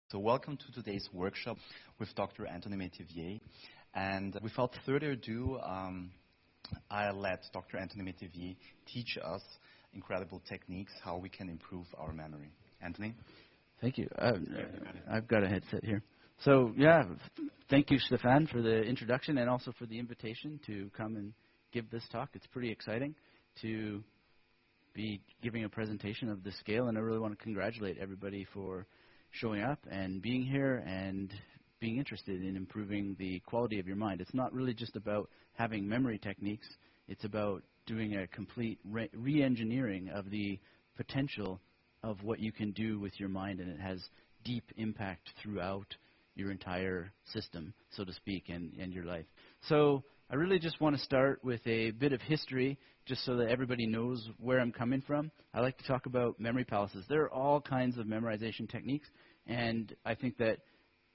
So welcome to today's workshop with Dr. Anthony Métivier. And without further ado, I'll let Dr. Anthony Métivier teach us incredible techniques how we can improve our memory. Anthony? Thank you. I've got a headset here. So, thank you, Stefan, for the introduction and also for the invitation to come and give this talk. It's pretty exciting to be giving a presentation of this scale, and I really want to congratulate everybody for showing up and being here and being interested in improving the quality of your mind. It's not really just about having memory techniques. It's about doing a complete re-engineering of the potential of what you can do with your mind, and it has deep impact throughout your entire system, so to speak, and your life. So I really just want to start with a bit of history, just so that everybody knows where I'm coming from. I like to talk about memory palaces. There are all kinds of memorization techniques, and I think that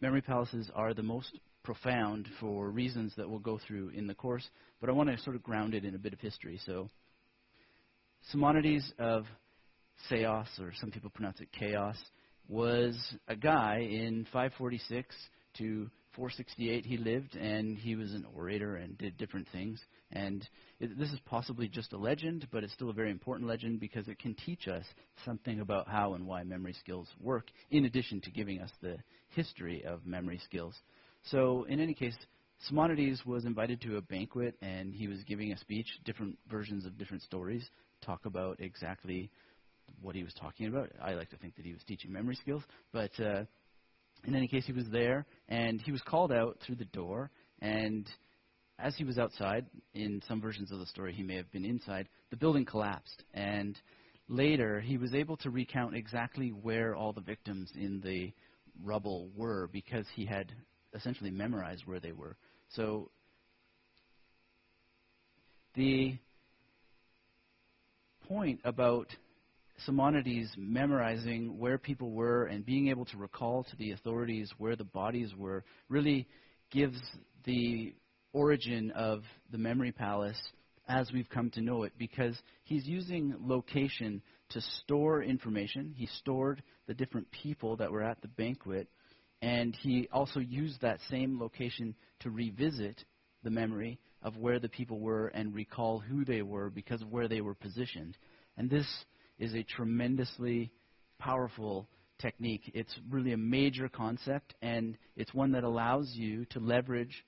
memory palaces are the most profound for reasons that we'll go through in the course, but I want to sort of ground it in a bit of history. So Simonides of Ceos, or some people pronounce it Chaos, was a guy in 546 to 468 he lived, and he was an orator and did different things. And this is possibly just a legend, but it's still a very important legend because it can teach us something about how and why memory skills work, in addition to giving us the history of memory skills. So in any case, Simonides was invited to a banquet, and he was giving a speech, different versions of different stories, talk about exactly what he was talking about. I like to think that he was teaching memory skills, but in any case, he was there, and he was called out through the door, and as he was outside, in some versions of the story he may have been inside, the building collapsed, and later he was able to recount exactly where all the victims in the rubble were because he had essentially memorized where they were. So the point about Simonides memorizing where people were and being able to recall to the authorities where the bodies were really gives the origin of the memory palace as we've come to know it, because he's using location to store information. He stored the different people that were at the banquet, and he also used that same location to revisit the memory of where the people were and recall who they were because of where they were positioned. And this is a tremendously powerful technique. It's really a major concept, and it's one that allows you to leverage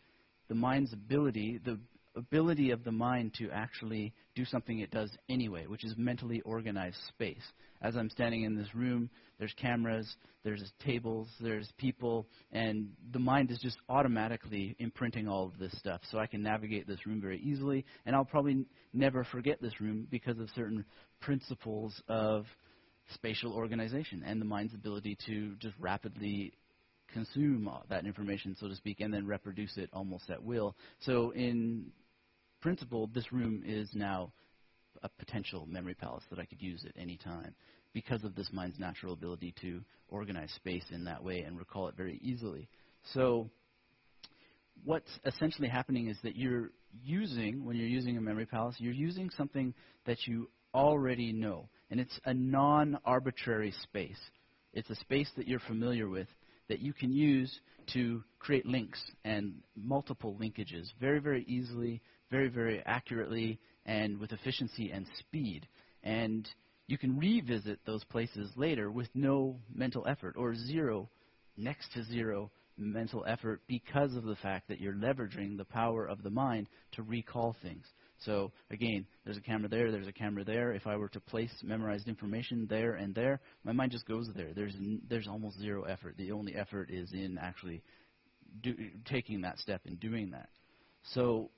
the mind's ability, the ability of the mind to actually do something it does anyway, which is mentally organize space. As I'm standing in this room, there's cameras, there's tables, there's people, and the mind is just automatically imprinting all of this stuff. So I can navigate this room very easily, and I'll probably never forget this room because of certain principles of spatial organization and the mind's ability to just rapidly consume that information, so to speak, and then reproduce it almost at will. So in principle, this room is now a potential memory palace that I could use at any time because of this mind's natural ability to organize space in that way and recall it very easily. So what's essentially happening is that when you're using a memory palace, you're using something that you already know, and it's a non-arbitrary space. It's a space that you're familiar with that you can use to create links and multiple linkages very, very easily, very, very accurately, and with efficiency and speed. And you can revisit those places later with no mental effort, or next to zero mental effort, because of the fact that you're leveraging the power of the mind to recall things. So again, there's a camera there, there's a camera there. If I were to place memorized information there and there, my mind just goes there. There's almost zero effort. The only effort is in actually taking that step and doing that. So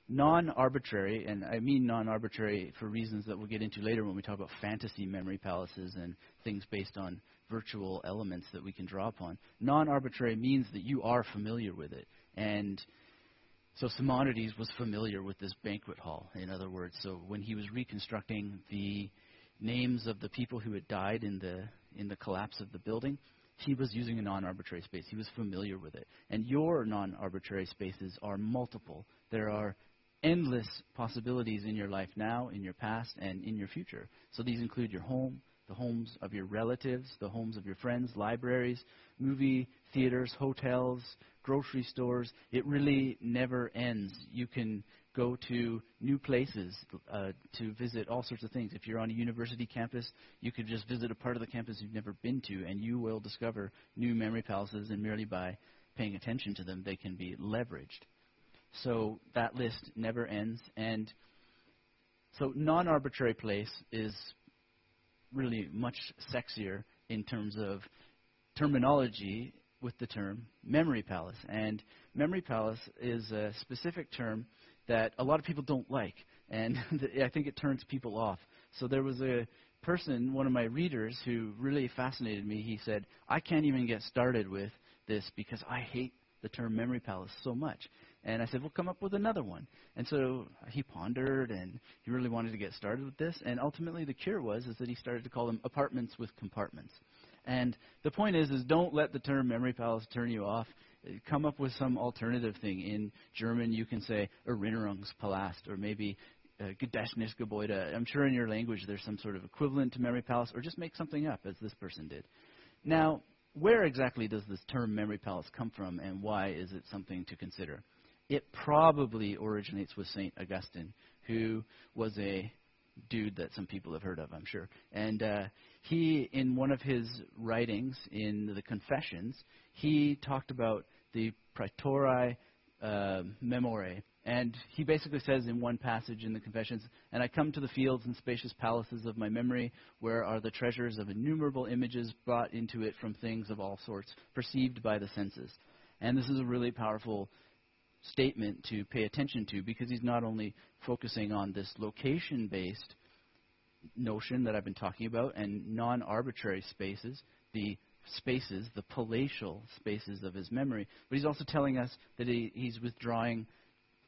non-arbitrary, and I mean non-arbitrary for reasons that we'll get into later when we talk about fantasy memory palaces and things based on virtual elements that we can draw upon. Non-arbitrary means that you are familiar with it. And so Simonides was familiar with this banquet hall, in other words. So when he was reconstructing the names of the people who had died in the collapse of the building, he was using a non-arbitrary space. He was familiar with it. And your non-arbitrary spaces are multiple. There are endless possibilities in your life now, in your past, and in your future. So these include your home, the homes of your relatives, the homes of your friends, libraries, movie theaters, hotels, grocery stores. It really never ends. You can go to new places to visit all sorts of things. If you're on a university campus, you could just visit a part of the campus you've never been to, and you will discover new memory palaces, and merely by paying attention to them, they can be leveraged. So that list never ends. And so non-arbitrary place is really much sexier in terms of terminology with the term memory palace. And memory palace is a specific term that a lot of people don't like, and I think it turns people off. So there was a person, one of my readers, who really fascinated me. He said, I can't even get started with this because I hate the term memory palace so much. And I said, well, come up with another one. And so he pondered, and he really wanted to get started with this. And ultimately the cure is that he started to call them apartments with compartments. And the point is don't let the term memory palace turn you off. Come up with some alternative thing. In German, you can say Erinnerungspalast, or maybe Gedächtnisgebäude. I'm sure in your language there's some sort of equivalent to memory palace, or just make something up, as this person did. Now, where exactly does this term memory palace come from, and why is it something to consider? It probably originates with St. Augustine, who was a dude that some people have heard of, I'm sure. And he, in one of his writings in the Confessions, he talked about the praetori memorae. And he basically says in one passage in the Confessions, and I come to the fields and spacious palaces of my memory, where are the treasures of innumerable images brought into it from things of all sorts, perceived by the senses. And this is a really powerful statement to pay attention to, because he's not only focusing on this location-based notion that I've been talking about and non-arbitrary spaces, the palatial spaces of his memory, but he's also telling us that he's withdrawing,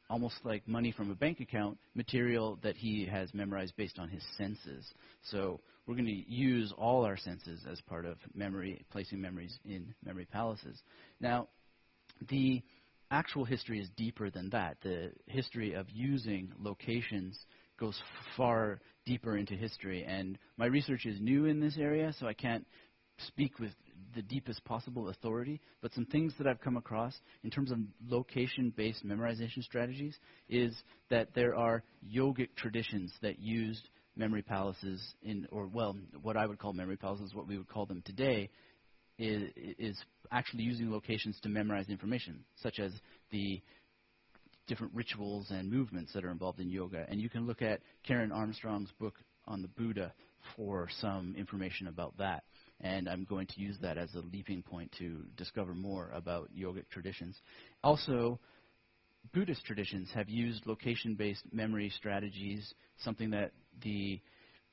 almost like money from a bank account, material that he has memorized based on his senses. So we're going to use all our senses as part of memory, placing memories in memory palaces. Now, the actual history is deeper than that. The history of using locations goes far deeper into history, and my research is new in this area, so I can't speak with the deepest possible authority, but some things that I've come across in terms of location-based memorization strategies is that there are yogic traditions that used memory palaces what I would call memory palaces, what we would call them today, is actually using locations to memorize information, such as the different rituals and movements that are involved in yoga. And you can look at Karen Armstrong's book on the Buddha for some information about that. And I'm going to use that as a leaping point to discover more about yogic traditions. Also, Buddhist traditions have used location-based memory strategies, something that the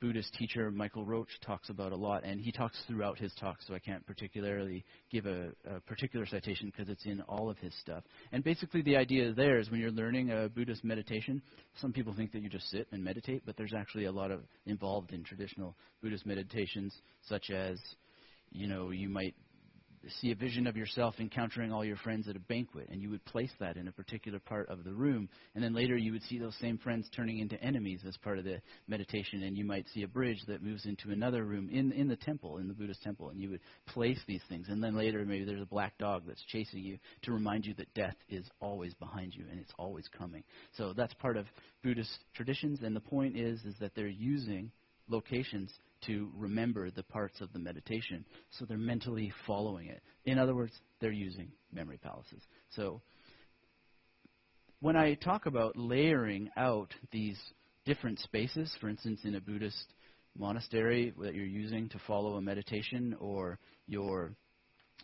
Buddhist teacher Michael Roach talks about a lot, and he talks throughout his talk, so I can't particularly give a particular citation because it's in all of his stuff. And basically the idea there is when you're learning a Buddhist meditation, some people think that you just sit and meditate, but there's actually a lot of involved in traditional Buddhist meditations, such as, you might see a vision of yourself encountering all your friends at a banquet, and you would place that in a particular part of the room, and then later you would see those same friends turning into enemies as part of the meditation, and you might see a bridge that moves into another room in the temple, in the Buddhist temple, and you would place these things, and then later maybe there's a black dog that's chasing you to remind you that death is always behind you and it's always coming. So that's part of Buddhist traditions, and the point is that they're using locations to remember the parts of the meditation, so they're mentally following it. In other words, they're using memory palaces. So when I talk about layering out these different spaces, for instance, in a Buddhist monastery that you're using to follow a meditation, or you're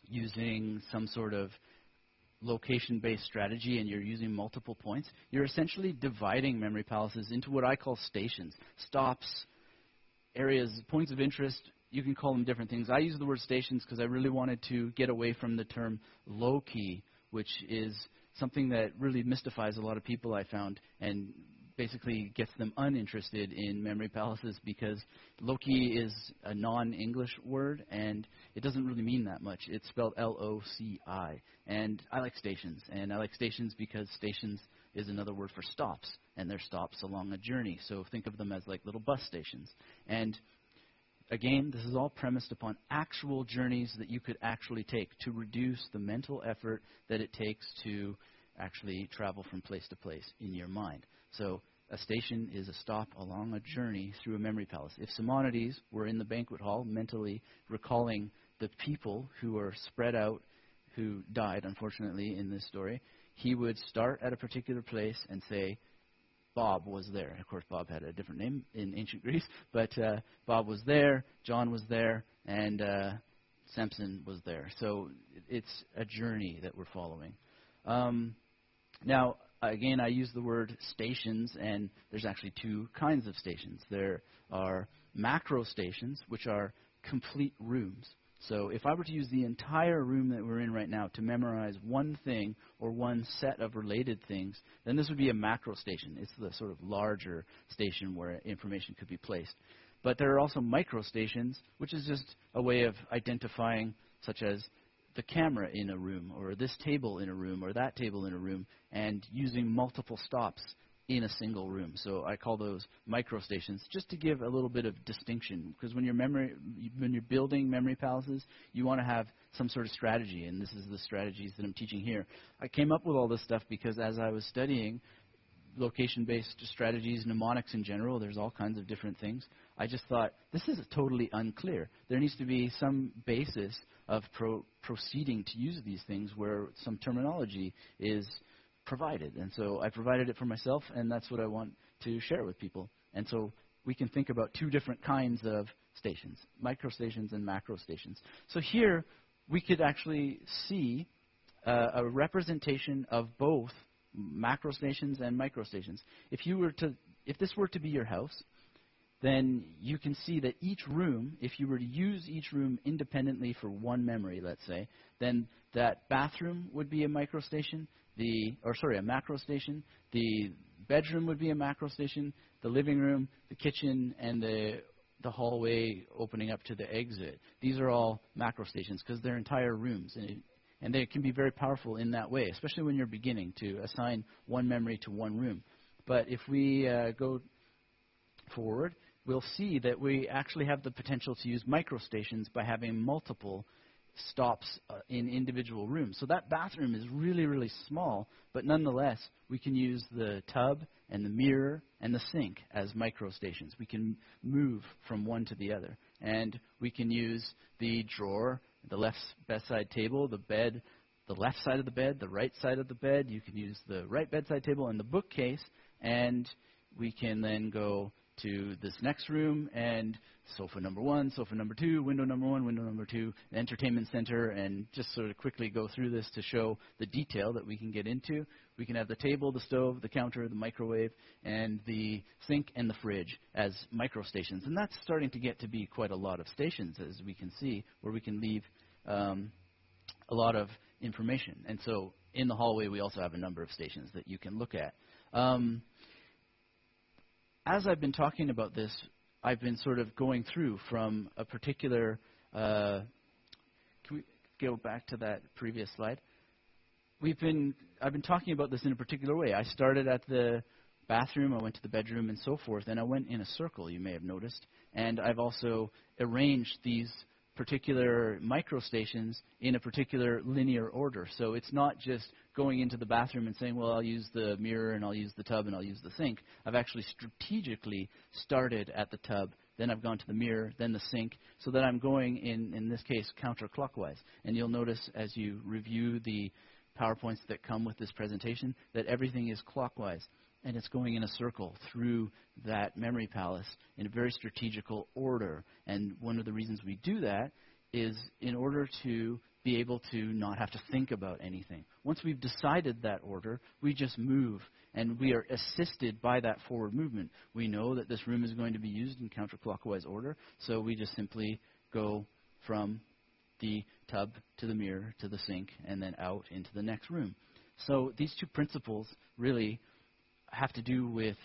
using some sort of location-based strategy and you're using multiple points, you're essentially dividing memory palaces into what I call stations, stops, areas, points of interest. You can call them different things. I use the word stations because I really wanted to get away from the term low-key, which is something that really mystifies a lot of people, I found, and basically gets them uninterested in memory palaces, because low-key is a non-English word, and it doesn't really mean that much. It's spelled L-O-C-I, and I like stations, and I like stations because stations is another word for stops, and they're stops along a journey. So think of them as like little bus stations. And again, this is all premised upon actual journeys that you could actually take to reduce the mental effort that it takes to actually travel from place to place in your mind. So a station is a stop along a journey through a memory palace. If Simonides were in the banquet hall mentally recalling the people who are spread out, who died, unfortunately, in this story, he would start at a particular place and say, Bob was there. Of course, Bob had a different name in ancient Greece, but Bob was there, John was there, and Samson was there. So it's a journey that we're following. Now, again, I use the word stations, and there's actually two kinds of stations. There are macro stations, which are complete rooms. So if I were to use the entire room that we're in right now to memorize one thing or one set of related things, then this would be a macro station. It's the sort of larger station where information could be placed. But there are also micro stations, which is just a way of identifying, such as the camera in a room, or this table in a room, or that table in a room, and using multiple stops in a single room. So I call those micro stations, just to give a little bit of distinction, because when you're building memory palaces, you want to have some sort of strategy, and this is the strategies that I'm teaching here. I came up with all this stuff because as I was studying location-based strategies, mnemonics in general, there's all kinds of different things, I just thought, this is totally unclear. There needs to be some basis of proceeding to use these things where some terminology is provided. And so I provided it for myself, and that's what I want to share with people. And so we can think about two different kinds of stations, micro stations and macro stations. So here we could actually see a representation of both macro stations and micro stations. If this were to be your house, then you can see that each room, if you were to use each room independently for one memory, let's say, then that bathroom would be a micro station, a macro station. The bedroom would be a macro station. The living room, the kitchen, and the hallway opening up to the exit. These are all macro stations because they're entire rooms, and they can be very powerful in that way, especially when you're beginning to assign one memory to one room. But if we go forward, we'll see that we actually have the potential to use micro stations by having multiple stops in individual rooms. So that bathroom is really, really small, but nonetheless, we can use the tub and the mirror and the sink as micro stations. We can move from one to the other. And we can use the drawer, the left bedside table, the bed, the left side of the bed, the right side of the bed. You can use the right bedside table and the bookcase, and we can then go to this next room and sofa number 1, sofa number 2, window number 1, window number 2, entertainment center, and just sort of quickly go through this to show the detail that we can get into. We can have the table, the stove, the counter, the microwave, and the sink and the fridge as micro stations. And that's starting to get to be quite a lot of stations, as we can see, where we can leave a lot of information. And so in the hallway, we also have a number of stations that you can look at. As I've been talking about this, I've been sort of going through from a particular can we go back to that previous slide? I've been talking about this in a particular way. I started at the bathroom, I went to the bedroom, and so forth, and I went in a circle, you may have noticed. And I've also arranged these particular microstations in a particular linear order. So it's not just going into the bathroom and saying, well, I'll use the mirror and I'll use the tub and I'll use the sink. I've actually strategically started at the tub, then I've gone to the mirror, then the sink, so that I'm going, in this case, counterclockwise. And you'll notice as you review the PowerPoints that come with this presentation that everything is clockwise. And it's going in a circle through that memory palace in a very strategical order. And one of the reasons we do that is in order to be able to not have to think about anything. Once we've decided that order, we just move, and we are assisted by that forward movement. We know that this room is going to be used in counterclockwise order, so we just simply go from the tub to the mirror to the sink and then out into the next room. So these two principles really have to do with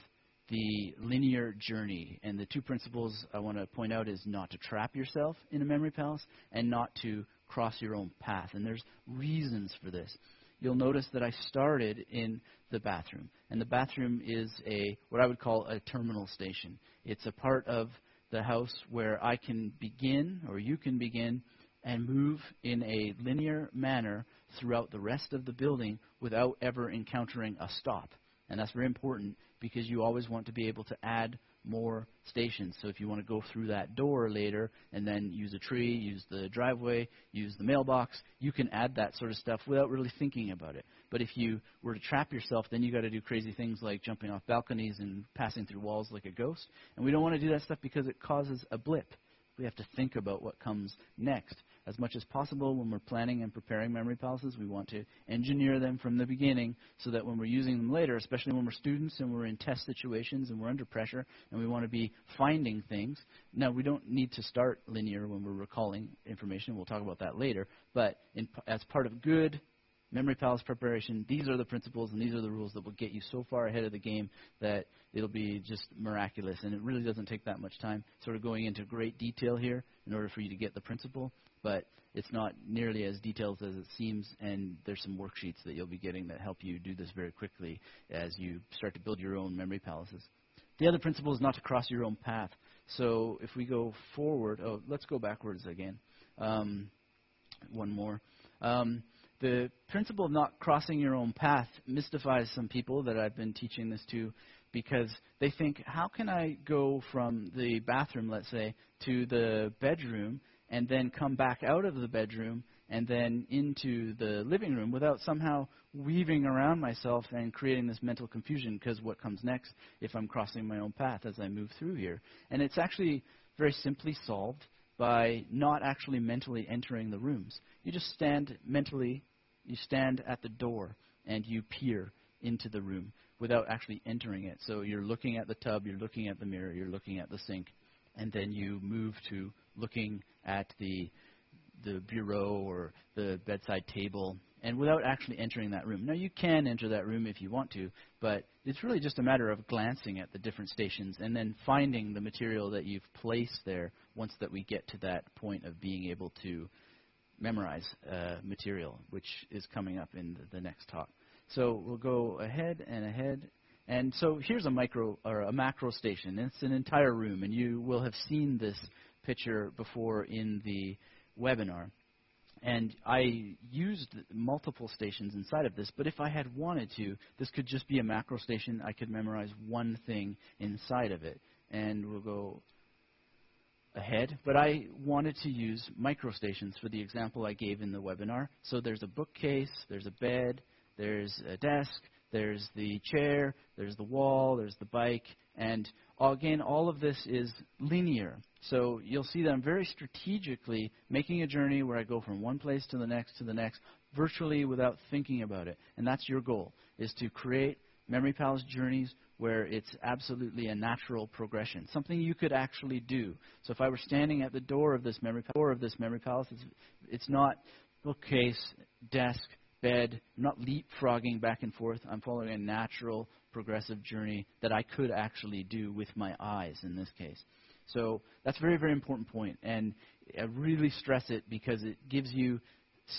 the linear journey. And the two principles I want to point out is not to trap yourself in a memory palace and not to cross your own path. And there's reasons for this. You'll notice that I started in the bathroom. And the bathroom is what I would call a terminal station. It's a part of the house where I can begin, or you can begin, and move in a linear manner throughout the rest of the building without ever encountering a stop. And that's very important because you always want to be able to add more stations. So if you want to go through that door later and then use a tree, use the driveway, use the mailbox, you can add that sort of stuff without really thinking about it. But if you were to trap yourself, then you got to do crazy things like jumping off balconies and passing through walls like a ghost. And we don't want to do that stuff because it causes a blip. We have to think about what comes next. As much as possible when we're planning and preparing memory palaces, we want to engineer them from the beginning so that when we're using them later, especially when we're students and we're in test situations and we're under pressure and we want to be finding things. Now, we don't need to start linear when we're recalling information. We'll talk about that later. But as part of good memory palace preparation, these are the principles and these are the rules that will get you so far ahead of the game that it'll be just miraculous. And it really doesn't take that much time, sort of going into great detail here in order for you to get the principle. But it's not nearly as detailed as it seems, and there's some worksheets that you'll be getting that help you do this very quickly as you start to build your own memory palaces. The other principle is not to cross your own path. So if we go forward, let's go backwards again. One more. The principle of not crossing your own path mystifies some people that I've been teaching this to because they think, how can I go from the bathroom, let's say, to the bedroom and then come back out of the bedroom and then into the living room without somehow weaving around myself and creating this mental confusion, because what comes next if I'm crossing my own path as I move through here? And it's actually very simply solved by not actually mentally entering the rooms. You just stand mentally, you stand at the door and you peer into the room without actually entering it. So you're looking at the tub, you're looking at the mirror, you're looking at the sink, and then you move to looking at the bureau or the bedside table, and without actually entering that room. Now, you can enter that room if you want to, but it's really just a matter of glancing at the different stations and then finding the material that you've placed there once that we get to that point of being able to memorize material, which is coming up in the next talk. So we'll go ahead and ahead. And so here's a micro or a macro station. It's an entire room, and you will have seen this picture before in the webinar. And I used multiple stations inside of this, but if I had wanted to, this could just be a macro station. I could memorize one thing inside of it. And we'll go ahead. But I wanted to use micro stations for the example I gave in the webinar. So there's a bookcase, there's a bed, there's a desk, there's the chair, there's the wall, there's the bike, and again, all of this is linear. So you'll see that I'm very strategically making a journey where I go from one place to the next, virtually without thinking about it. And that's your goal, is to create memory palace journeys where it's absolutely a natural progression, something you could actually do. So if I were standing at the door of this memory palace, it's not bookcase, desk, bed. I'm not leapfrogging back and forth. I'm following a natural, progressive journey that I could actually do with my eyes in this case. So that's a very, very important point, and I really stress it because it gives you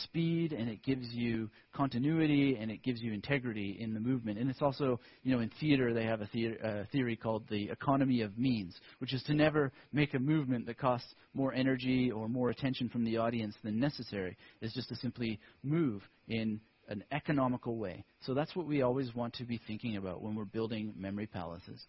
speed, and it gives you continuity, and it gives you integrity in the movement. And it's also, in theater they have a theory called the economy of means, which is to never make a movement that costs more energy or more attention from the audience than necessary. It's just to simply move in an economical way. So that's what we always want to be thinking about when we're building memory palaces.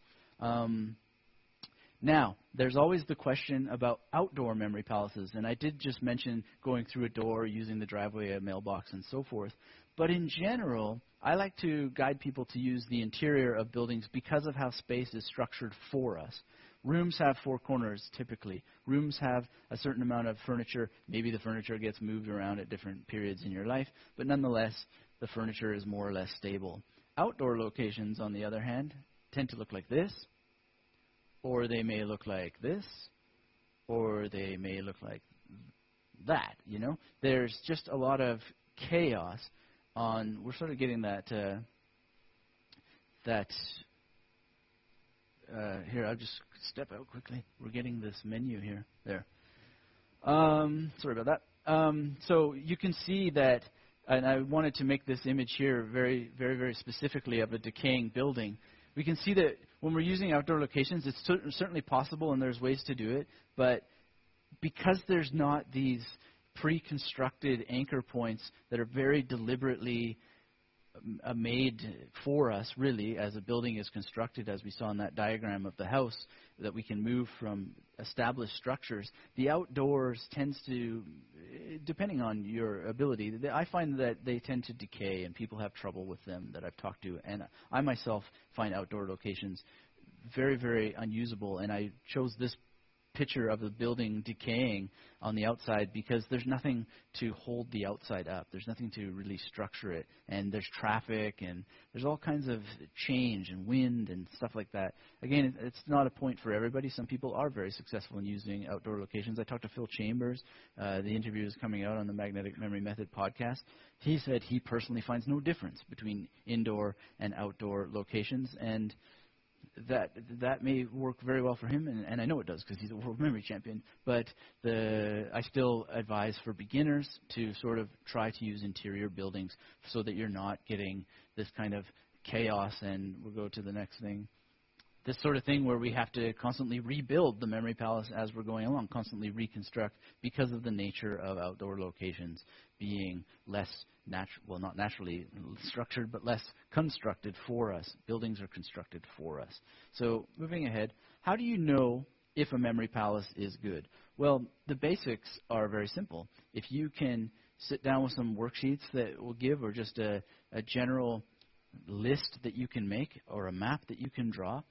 Now, there's always the question about outdoor memory palaces, and I did just mention going through a door, using the driveway, a mailbox, and so forth. But in general, I like to guide people to use the interior of buildings because of how space is structured for us. Rooms have four corners, typically. Rooms have a certain amount of furniture. Maybe the furniture gets moved around at different periods in your life, but nonetheless, the furniture is more or less stable. Outdoor locations, on the other hand, tend to look like this, or they may look like this, or they may look like that, There's just a lot of chaos we're sort of getting that here, I'll just step out quickly. We're getting this menu here. There. Sorry about that. So you can see that, and I wanted to make this image here very, very, very specifically of a decaying building. we can see that when we're using outdoor locations, it's certainly possible and there's ways to do it, but because there's not these pre-constructed anchor points that are very deliberately made for us, really, as a building is constructed, as we saw in that diagram of the house, that we can move from established structures. The outdoors tends to, depending on your ability, I find that they tend to decay and people have trouble with them that I've talked to. And I myself find outdoor locations very, very unusable. And I chose this picture of the building decaying on the outside because there's nothing to hold the outside up. There's nothing to really structure it. And there's traffic and there's all kinds of change and wind and stuff like that. Again, it's not a point for everybody. Some people are very successful in using outdoor locations. I talked to Phil Chambers. The interview is coming out on the Magnetic Memory Method podcast. He said he personally finds no difference between indoor and outdoor locations, and that may work very well for him, and I know it does because he's a world memory champion, but I still advise for beginners to sort of try to use interior buildings so that you're not getting this kind of chaos, and we'll go to the next thing. This sort of thing where we have to constantly rebuild the memory palace as we're going along, constantly reconstruct because of the nature of outdoor locations being less not naturally structured, but less constructed for us. Buildings are constructed for us. So moving ahead, how do you know if a memory palace is good? Well, the basics are very simple. If you can sit down with some worksheets that will give, or just a general list that you can make, or a map that you can draw,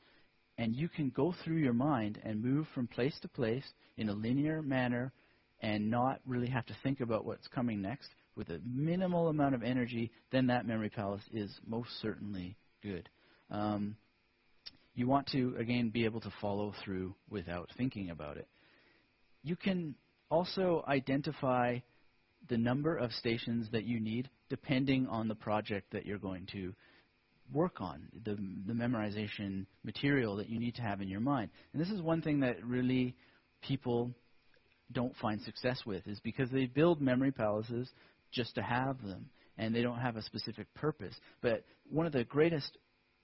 and you can go through your mind and move from place to place in a linear manner and not really have to think about what's coming next with a minimal amount of energy, then that memory palace is most certainly good. You want to, again, be able to follow through without thinking about it. You can also identify the number of stations that you need depending on the project that you're going to work on, the memorization material that you need to have in your mind. And this is one thing that really people don't find success with, is because they build memory palaces just to have them, and they don't have a specific purpose. But one of the greatest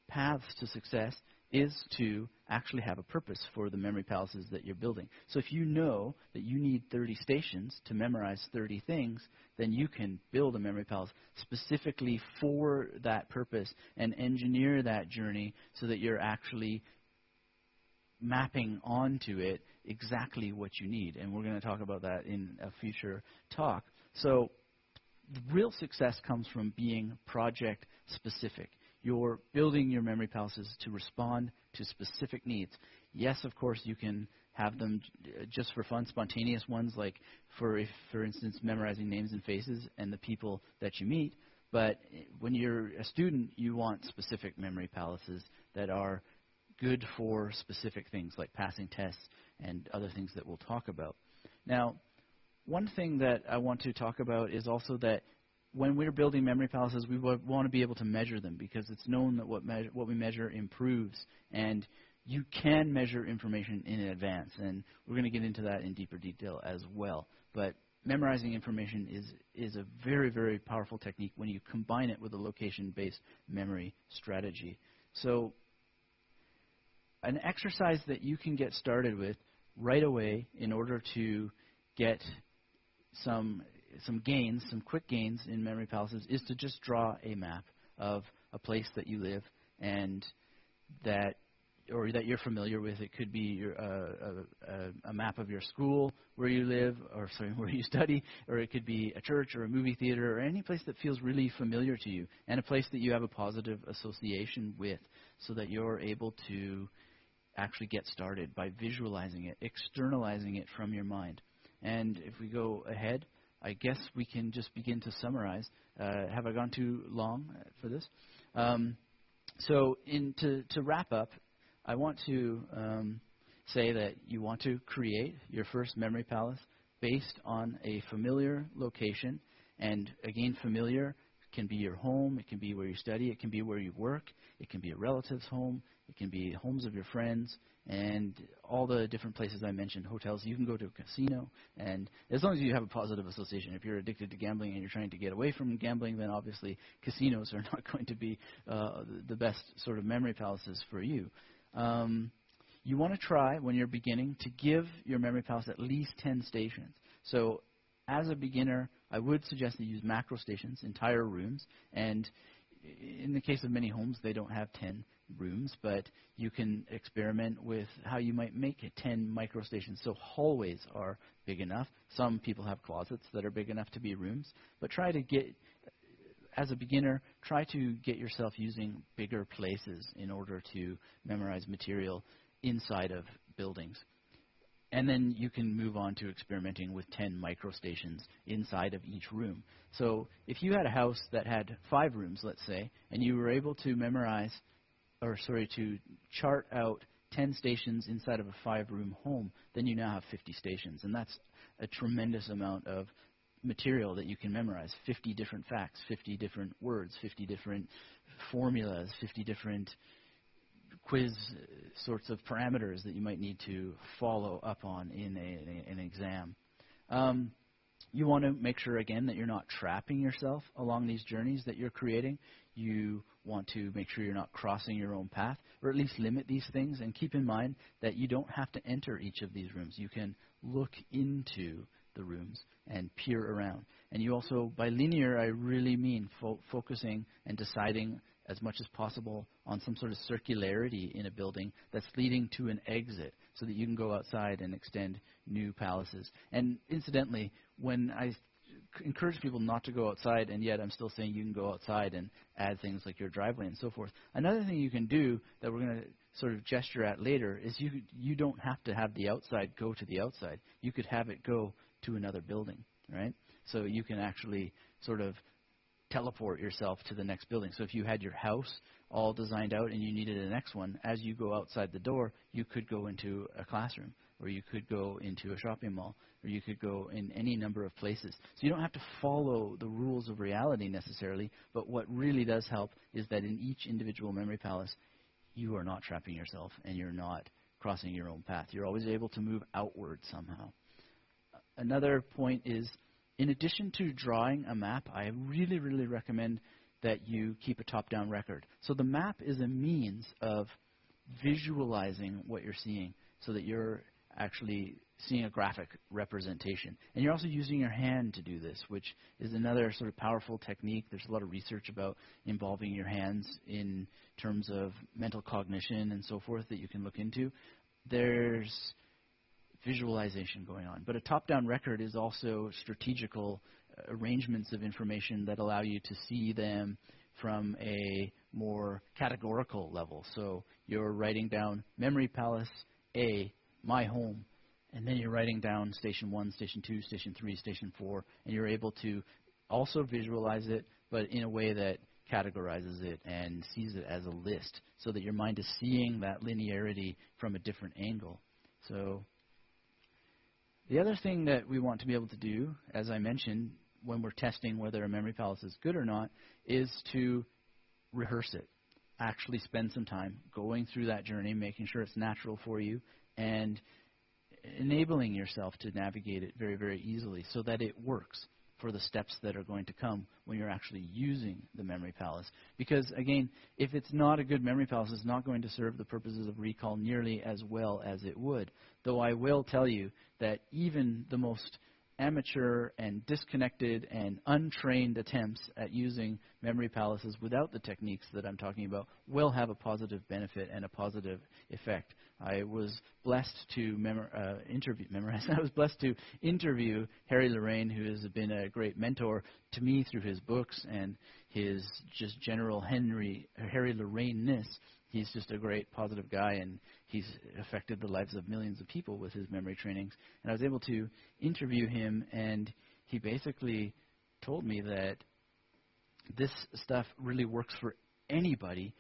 paths to success is to actually have a purpose for the memory palaces that you're building. So if you know that you need 30 stations to memorize 30 things, then you can build a memory palace specifically for that purpose and engineer that journey so that you're actually mapping onto it exactly what you need. And we're going to talk about that in a future talk. So the real success comes from being project specific. You're building your memory palaces to respond to specific needs. Yes, of course, you can have them just for fun, spontaneous ones, like for instance, memorizing names and faces and the people that you meet. But when you're a student, you want specific memory palaces that are good for specific things like passing tests and other things that we'll talk about. Now, one thing that I want to talk about is also that when we're building memory palaces, we want to be able to measure them, because it's known that what we measure improves, and you can measure information in advance, and we're going to get into that in deeper detail as well. But memorizing information is a very, very powerful technique when you combine it with a location-based memory strategy. So an exercise that you can get started with right away in order to get some gains, some quick gains in memory palaces, is to just draw a map of a place that you live and that you're familiar with. It could be a map of your school where you live, or where you study, or it could be a church or a movie theater or any place that feels really familiar to you, and a place that you have a positive association with, so that you're able to actually get started by visualizing it, externalizing it from your mind. And if we go ahead, I guess we can just begin to summarize. Have I gone too long for this? So to wrap up, I want to say that you want to create your first memory palace based on a familiar location. And again, familiar can be your home, it can be where you study, it can be where you work, it can be a relative's home, It can be homes of your friends, and all the different places I mentioned, hotels. You can go to a casino, and as long as you have a positive association. If you're addicted to gambling and you're trying to get away from gambling, then obviously casinos are not going to be the best sort of memory palaces for you. You want to try, when you're beginning, to give your memory palace at least 10 stations. So as a beginner, I would suggest that you use macro stations, entire rooms, and in the case of many homes, they don't have 10 rooms, but you can experiment with how you might make it 10 micro stations. So hallways are big enough. Some people have closets that are big enough to be rooms, but try to get, as a beginner, try to get yourself using bigger places in order to memorize material inside of buildings. And then you can move on to experimenting with 10 microstations inside of each room. So if you had a house that had 5 rooms, let's say, and you were able to to chart out 10 stations inside of a 5-room home, then you now have 50 stations. And that's a tremendous amount of material that you can memorize. 50 different facts, 50 different words, 50 different formulas, 50 different quiz sorts of parameters that you might need to follow up on in an exam. You want to make sure, again, that you're not trapping yourself along these journeys that you're creating. You want to make sure you're not crossing your own path, or at least limit these things, and keep in mind that you don't have to enter each of these rooms. You can look into the rooms and peer around. And you also, by linear, I really mean focusing and deciding as much as possible on some sort of circularity in a building that's leading to an exit so that you can go outside and extend new palaces. And incidentally, when I encourage people not to go outside, and yet I'm still saying you can go outside and add things like your driveway and so forth, another thing you can do that we're going to sort of gesture at later is you don't have to have the outside go to the outside. You could have it go to another building, right? So you can actually sort of teleport yourself to the next building. So if you had your house all designed out and you needed the next one, as you go outside the door, you could go into a classroom, or you could go into a shopping mall, or you could go in any number of places. So you don't have to follow the rules of reality necessarily, but what really does help is that in each individual memory palace, you are not trapping yourself and you're not crossing your own path. You're always able to move outward somehow. Another point is, in addition to drawing a map, I really, really recommend that you keep a top-down record. So the map is a means of visualizing what you're seeing so that you're actually seeing a graphic representation. And you're also using your hand to do this, which is another sort of powerful technique. There's a lot of research about involving your hands in terms of mental cognition and so forth that you can look into. There's visualization going on. But a top-down record is also strategical arrangements of information that allow you to see them from a more categorical level. So you're writing down Memory Palace A, my home, and then you're writing down Station 1, Station 2, Station 3, Station 4, and you're able to also visualize it, but in a way that categorizes it and sees it as a list so that your mind is seeing that linearity from a different angle. So the other thing that we want to be able to do, as I mentioned, when we're testing whether a memory palace is good or not, is to rehearse it. Actually spend some time going through that journey, making sure it's natural for you, and enabling yourself to navigate it very, very easily so that it works for the steps that are going to come when you're actually using the memory palace. Because, again, if it's not a good memory palace, it's not going to serve the purposes of recall nearly as well as it would. Though I will tell you that even the most amateur and disconnected and untrained attempts at using memory palaces without the techniques that I'm talking about will have a positive benefit and a positive effect. I was blessed to I was blessed to interview Harry Lorraine, who has been a great mentor to me through his books and his just general Harry Lorraine-ness. He's just a great, positive guy, and he's affected the lives of millions of people with his memory trainings. And I was able to interview him, and he basically told me that this stuff really works for anybody,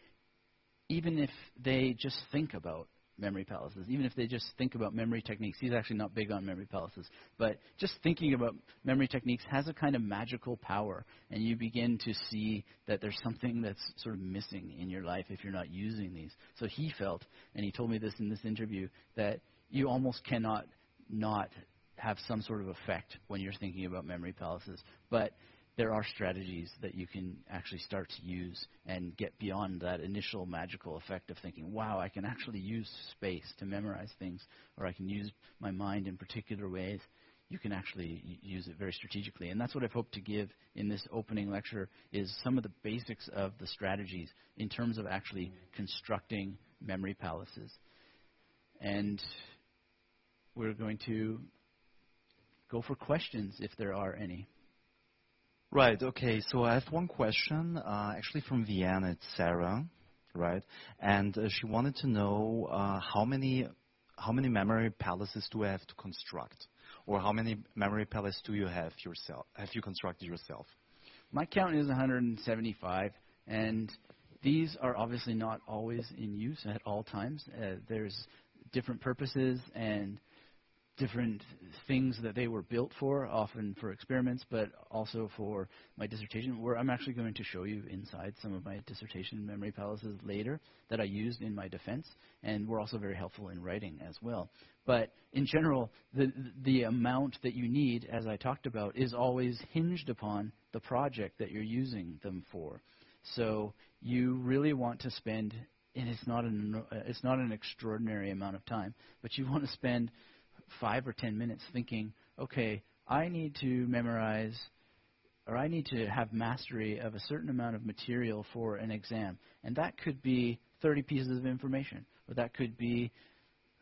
even if they just think about memory palaces, even if they just think about memory techniques. He's actually not big on memory palaces, but just thinking about memory techniques has a kind of magical power, and you begin to see that there's something that's sort of missing in your life if you're not using these. So he felt, and he told me this in this interview, that you almost cannot not have some sort of effect when you're thinking about memory palaces, but there are strategies that you can actually start to use and get beyond that initial magical effect of thinking, wow, I can actually use space to memorize things, or I can use my mind in particular ways. You can actually use it very strategically. And that's what I've hoped to give in this opening lecture, is some of the basics of the strategies in terms of actually constructing memory palaces. And we're going to go for questions if there are any. Right. Okay. So I have one question, actually from Vienna. It's Sarah, right? And she wanted to know how many memory palaces do I have to construct, or how many memory palaces do you have yourself? Have you constructed yourself? My count is 175, and these are obviously not always in use at all times. There's different purposes and different things that they were built for, often for experiments, but also for my dissertation, where I'm actually going to show you inside some of my dissertation memory palaces later that I used in my defense, and were also very helpful in writing as well. But in general, the amount that you need, as I talked about, is always hinged upon the project that you're using them for. So you really want to spend, and it's not an extraordinary amount of time, but you want to spend 5 or 10 minutes thinking, okay, I need to memorize, or I need to have mastery of a certain amount of material for an exam. And that could be 30 pieces of information, or that could be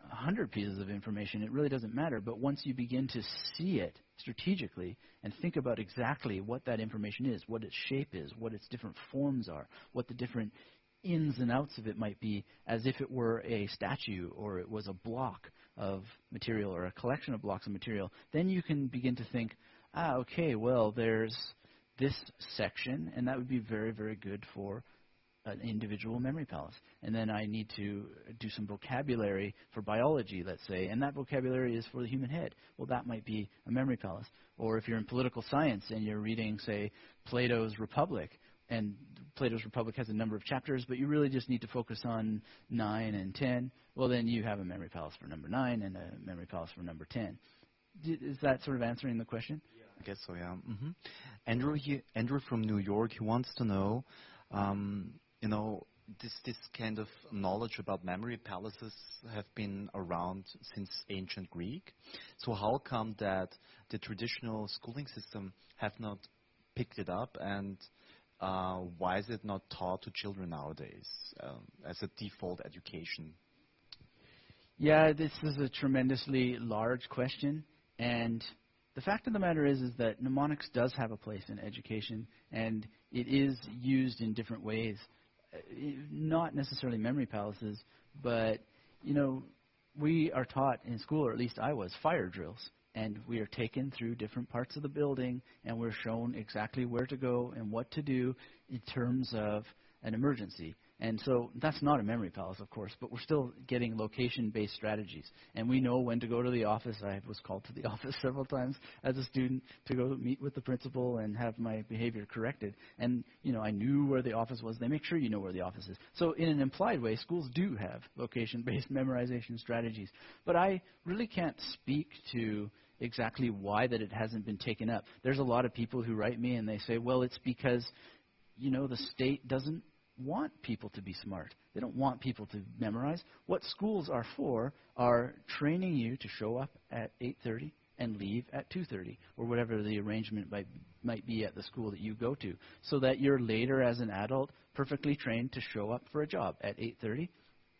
100 pieces of information. It really doesn't matter. But once you begin to see it strategically and think about exactly what that information is, what its shape is, what its different forms are, what the different ins and outs of it might be, as if it were a statue or it was a block of material or a collection of blocks of material, then you can begin to think, okay, well, there's this section, and that would be very, very good for an individual memory palace. And then I need to do some vocabulary for biology, let's say, and that vocabulary is for the human head. Well, that might be a memory palace. Or if you're in political science and you're reading, say, Plato's Republic, and Plato's Republic has a number of chapters, but you really just need to focus on 9 and 10, well, then you have a memory palace for number 9 and a memory palace for number 10. Is that sort of answering the question? Yeah. I guess so, yeah. Mm-hmm. Andrew from New York, he wants to know, this kind of knowledge about memory palaces have been around since ancient Greek. So how come that the traditional schooling system have not picked it up, and why is it not taught to children nowadays as a default education? Yeah, this is a tremendously large question, and the fact of the matter is that mnemonics does have a place in education, and it is used in different ways. Not necessarily memory palaces, but, we are taught in school, or at least I was, fire drills. And we are taken through different parts of the building, and we're shown exactly where to go and what to do in terms of an emergency. And so that's not a memory palace, of course, but we're still getting location-based strategies. And we know when to go to the office. I was called to the office several times as a student to go meet with the principal and have my behavior corrected. And, I knew where the office was. They make sure you know where the office is. So in an implied way, schools do have location-based memorization strategies. But I really can't speak to exactly why that it hasn't been taken up. There's a lot of people who write me and they say, well, it's because, the state doesn't want people to be smart. They don't want people to memorize. What schools are for are training you to show up at 8:30 and leave at 2:30, or whatever the arrangement might be at the school that you go to, so that you're later as an adult perfectly trained to show up for a job at 8:30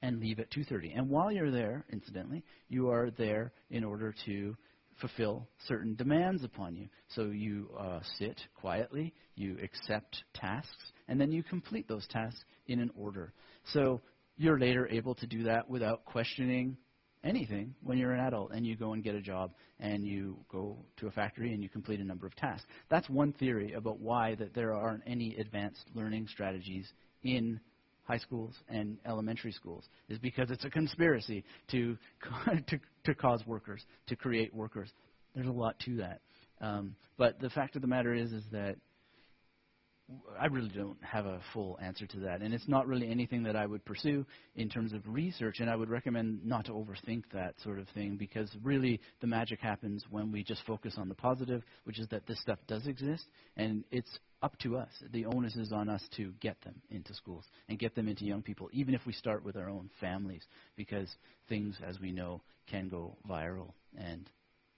and leave at 2:30. And while you're there, incidentally, you are there in order to fulfill certain demands upon you. So you sit quietly, you accept tasks, and then you complete those tasks in an order. So you're later able to do that without questioning anything when you're an adult, and you go and get a job, and you go to a factory, and you complete a number of tasks. That's one theory about why that there aren't any advanced learning strategies in high schools and elementary schools is because it's a conspiracy to cause workers, to create workers. There's a lot to that. But the fact of the matter is that I really don't have a full answer to that. And it's not really anything that I would pursue in terms of research, and I would recommend not to overthink that sort of thing, because really the magic happens when we just focus on the positive, which is that this stuff does exist, and it's up to us. The onus is on us to get them into schools and get them into young people, even if we start with our own families, because things, as we know, can go viral. And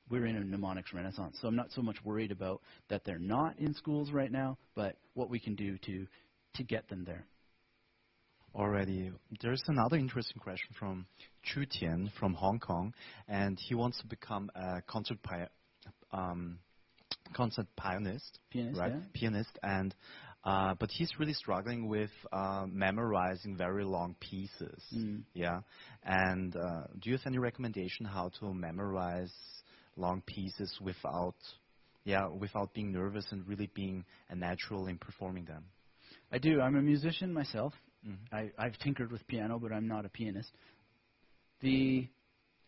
we're in a mnemonics renaissance, so I'm not so much worried about that they're not in schools right now, but what we can do to get them there. Already, there's another interesting question from Chu Tian from Hong Kong, and he wants to become a concert pianist, right? Yeah. Pianist, and but he's really struggling with memorizing very long pieces. Yeah, and do you have any recommendation how to memorize long pieces without being nervous and really being a natural in performing them? I do. I'm a musician myself. I've tinkered with piano, but I'm not a pianist. The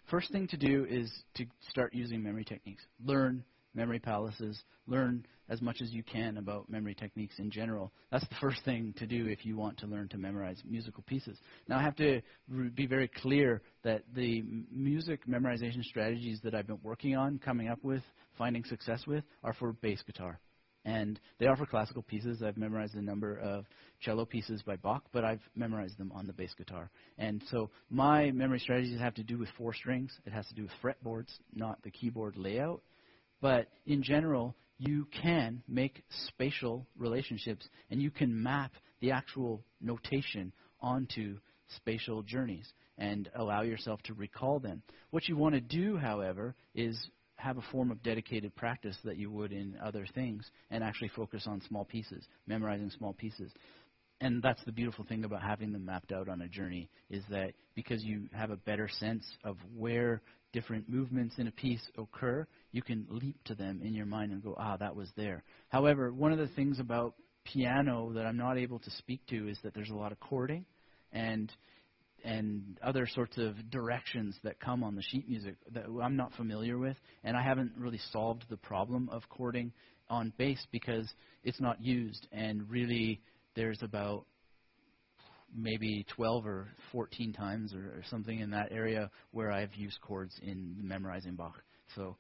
first thing to do is to start using memory techniques. Learn memory palaces. Learn as much as you can about memory techniques in general. That's the first thing to do if you want to learn to memorize musical pieces. Now, I have to be very clear that the music memorization strategies that I've been working on, coming up with, finding success with, are for bass guitar. And they are for classical pieces. I've memorized a number of cello pieces by Bach, but I've memorized them on the bass guitar. And so my memory strategies have to do with 4 strings. It has to do with fretboards, not the keyboard layout. But in general, you can make spatial relationships, and you can map the actual notation onto spatial journeys and allow yourself to recall them. What you want to do, however, is have a form of dedicated practice that you would in other things and actually focus on small pieces, memorizing small pieces. And that's the beautiful thing about having them mapped out on a journey, is that because you have a better sense of where different movements in a piece occur, you can leap to them in your mind and go, that was there. However, one of the things about piano that I'm not able to speak to is that there's a lot of chording and other sorts of directions that come on the sheet music that I'm not familiar with, and I haven't really solved the problem of chording on bass because it's not used, and really there's about maybe 12 or 14 times or something in that area where I've used chords in memorizing Bach. So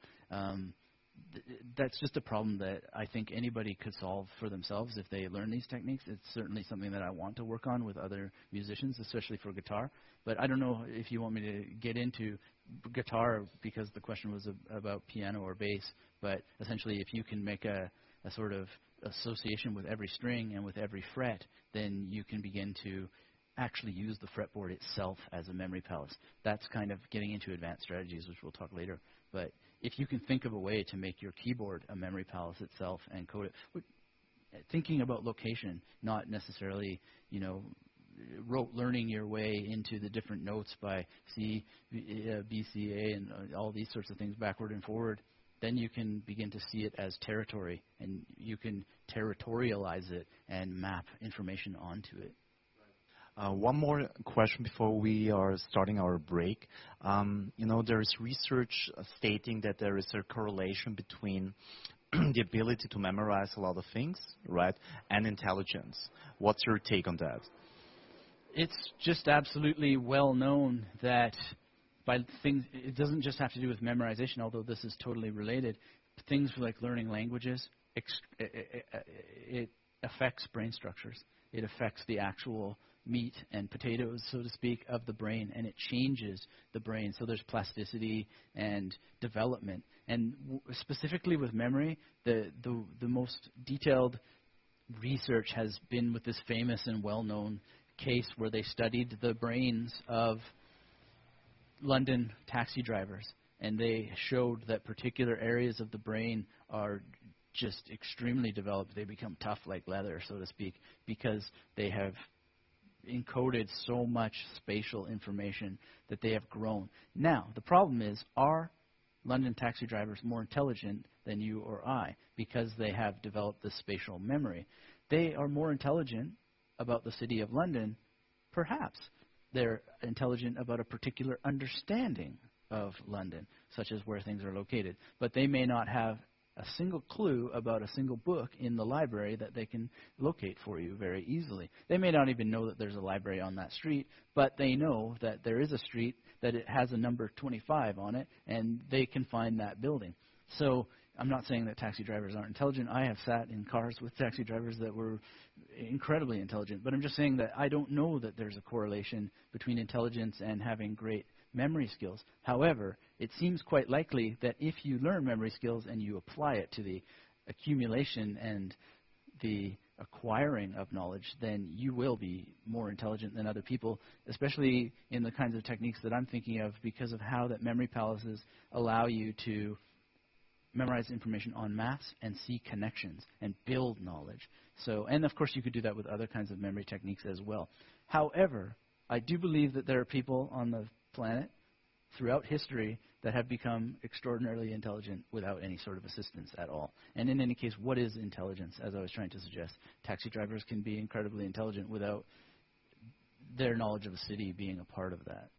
that's just a problem that I think anybody could solve for themselves if they learn these techniques. It's certainly something that I want to work on with other musicians, especially for guitar. But I don't know if you want me to get into guitar because the question was about piano or bass. But essentially, if you can make a sort of association with every string and with every fret, then you can begin to actually use the fretboard itself as a memory palace. That's kind of getting into advanced strategies, which we'll talk later. But if you can think of a way to make your keyboard a memory palace itself and code it, thinking about location, not necessarily, rote learning your way into the different notes by C, B, C, A, and all these sorts of things backward and forward, then you can begin to see it as territory, and you can territorialize it and map information onto it. One more question before we are starting our break. There is research stating that there is a correlation between the ability to memorize a lot of things, right, and intelligence. What's your take on that? It's just absolutely well known that it doesn't just have to do with memorization, although this is totally related. Things like learning languages, it affects brain structures. It affects the actual meat and potatoes, so to speak, of the brain, and it changes the brain. So there's plasticity and development. And specifically with memory, the most detailed research has been with this famous and well-known case where they studied the brains of London taxi drivers, and they showed that particular areas of the brain are just extremely developed. They become tough like leather, so to speak, because they have encoded so much spatial information that they have grown. Now, the problem is, are London taxi drivers more intelligent than you or I because they have developed this spatial memory? They are more intelligent about the city of London Perhaps they're intelligent about a particular understanding of London, such as where things are located. But they may not have a single clue about a single book in the library that they can locate for you very easily. They may not even know that there's a library on that street, but they know that there is a street, that it has a number 25 on it, and they can find that building. So I'm not saying that taxi drivers aren't intelligent. I have sat in cars with taxi drivers that were incredibly intelligent, but I'm just saying that I don't know that there's a correlation between intelligence and having great memory skills. However, it seems quite likely that if you learn memory skills and you apply it to the accumulation and the acquiring of knowledge, then you will be more intelligent than other people, especially in the kinds of techniques that I'm thinking of, because of how that memory palaces allow you to memorize information en masse and see connections and build knowledge. So, and of course you could do that with other kinds of memory techniques as well. However, I do believe that there are people on the planet throughout history that have become extraordinarily intelligent without any sort of assistance at all. And in any case, what is intelligence, as I was trying to suggest? Taxi drivers can be incredibly intelligent without their knowledge of a city being a part of that.